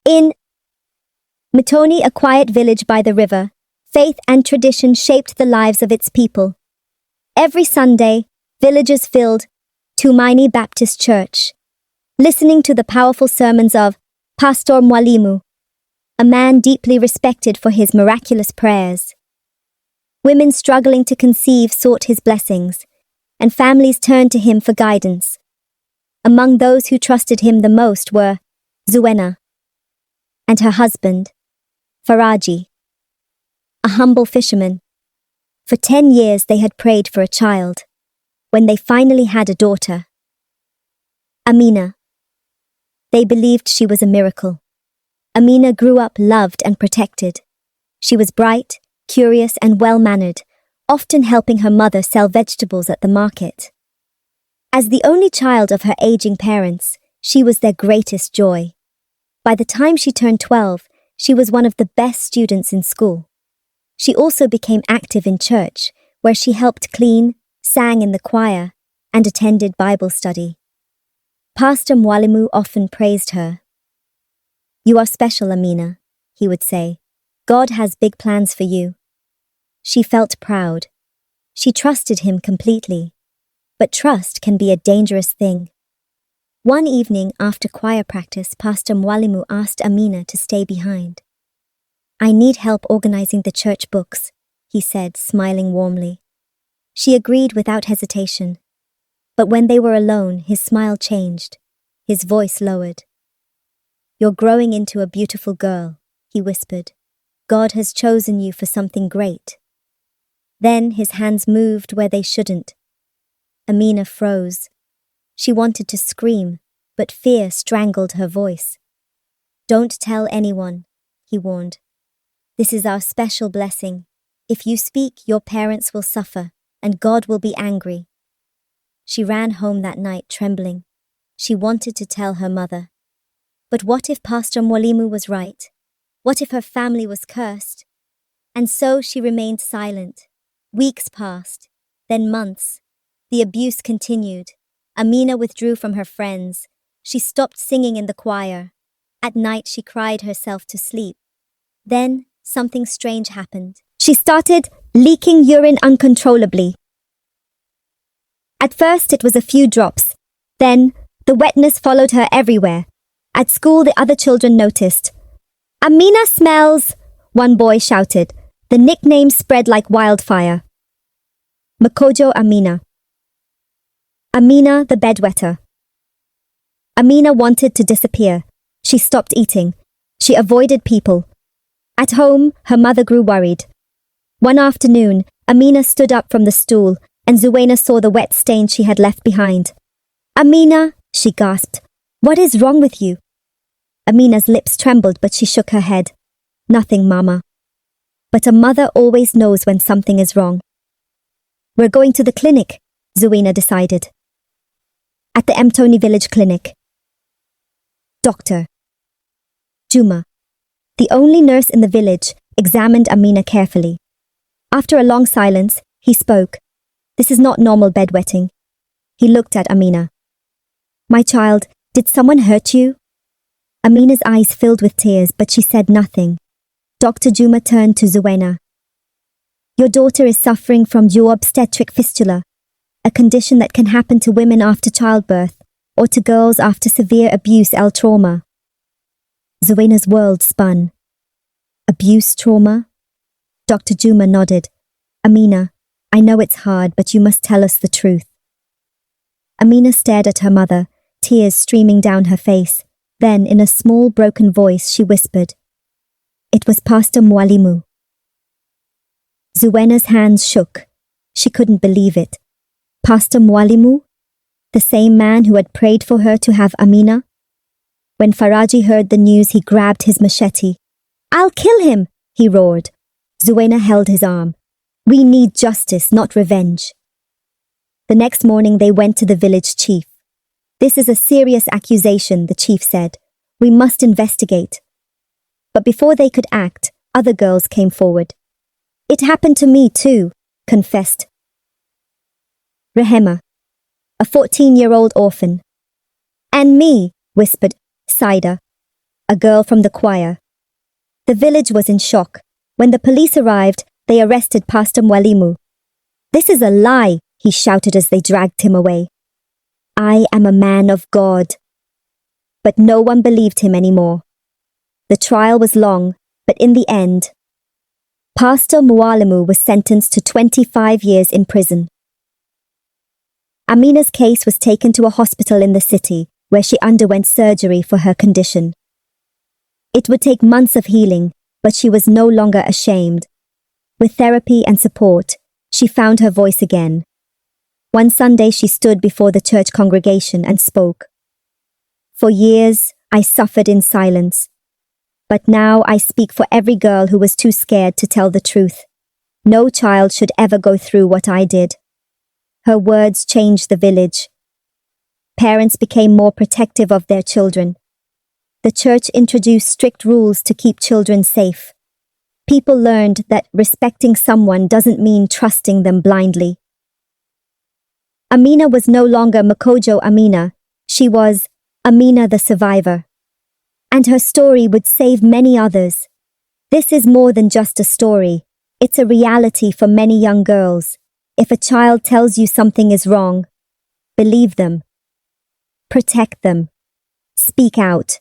In Matoni, a quiet village by the river, faith and tradition shaped the lives of its people. Every Sunday, villagers filled Tumaini Baptist Church, listening to the powerful sermons of Pastor Mwalimu, a man deeply respected for his miraculous prayers. Women struggling to conceive sought his blessings, and families turned to him for guidance. Among those who trusted him the most were Zuena and her husband, Faraji, a humble fisherman. For 10 years they had prayed for a child. When they finally had a daughter, Amina, they believed she was a miracle. Amina grew up loved and protected. She was bright, curious and well-mannered, often helping her mother sell vegetables at the market. As the only child of her aging parents, she was their greatest joy. By the time she turned 12, she was one of the best students in school. She also became active in church, where she helped clean, sang in the choir, and attended Bible study. Pastor Mwalimu often praised her. "You are special, Amina," he would say. "God has big plans for you." She felt proud. She trusted him completely. But trust can be a dangerous thing. One evening after choir practice, Pastor Mwalimu asked Amina to stay behind. "I need help organizing the church books," he said, smiling warmly. She agreed without hesitation. But when they were alone, his smile changed. His voice lowered. "You're growing into a beautiful girl," he whispered. "God has chosen you for something great." Then his hands moved where they shouldn't. Amina froze. She wanted to scream, but fear strangled her voice. "Don't tell anyone," he warned. "This is our special blessing. If you speak, your parents will suffer, and God will be angry." She ran home that night trembling. She wanted to tell her mother. But what if Pastor Mwalimu was right? What if her family was cursed? And so she remained silent. Weeks passed, then months. The abuse continued. Amina withdrew from her friends. She stopped singing in the choir. At night she cried herself to sleep. Then something strange happened. She started leaking urine uncontrollably. At first it was a few drops. Then the wetness followed her everywhere. At school the other children noticed. "Amina smells," one boy shouted. The nickname spread like wildfire. Makojo Amina. Amina the bedwetter. Amina wanted to disappear. She stopped eating. She avoided people. At home, her mother grew worried. One afternoon, Amina stood up from the stool, and Zuena saw the wet stain she had left behind. "Amina," she gasped, "what is wrong with you?" Amina's lips trembled, but she shook her head. "Nothing, Mama." But a mother always knows when something is wrong. "We're going to the clinic," Zuena decided. At the Mtoni village clinic. Dr. Juma, the only nurse in the village, examined Amina carefully. After a long silence, he spoke. "This is not normal bedwetting." He looked at Amina. "My child, did someone hurt you?" Amina's eyes filled with tears, but she said nothing. Dr. Juma turned to Zuena. "Your daughter is suffering from duobstetric fistula, a condition that can happen to women after childbirth or to girls after severe abuse or trauma." Zuena's world spun. "Abuse trauma?" Dr. Juma nodded. "Amina, I know it's hard, but you must tell us the truth." Amina stared at her mother, tears streaming down her face. Then, in a small, broken voice, she whispered, "It was Pastor Mwalimu." Zuena's hands shook. She couldn't believe it. Pastor Mwalimu? The same man who had prayed for her to have Amina? When Faraji heard the news, he grabbed his machete. "I'll kill him!" he roared. Zuena held his arm. "We need justice, not revenge." The next morning they went to the village chief. "This is a serious accusation," the chief said. "We must investigate." But before they could act, other girls came forward. "It happened to me too," confessed Rehema, a 14-year-old orphan. "And me," whispered Saida, a girl from the choir. The village was in shock. When the police arrived, they arrested Pastor Mwalimu. "This is a lie," he shouted as they dragged him away. "I am a man of God." But no one believed him anymore. The trial was long, but in the end, Pastor Mwalimu was sentenced to 25 years in prison. Amina's case was taken to a hospital in the city, where she underwent surgery for her condition. It would take months of healing, but she was no longer ashamed. With therapy and support, she found her voice again. One Sunday she stood before the church congregation and spoke. "For years, I suffered in silence. But now I speak for every girl who was too scared to tell the truth. No child should ever go through what I did." Her words changed the village. Parents became more protective of their children. The church introduced strict rules to keep children safe. People learned that respecting someone doesn't mean trusting them blindly. Amina was no longer Makojo Amina. She was Amina the survivor. And her story would save many others. This is more than just a story. It's a reality for many young girls. If a child tells you something is wrong, believe them. Protect them. Speak out.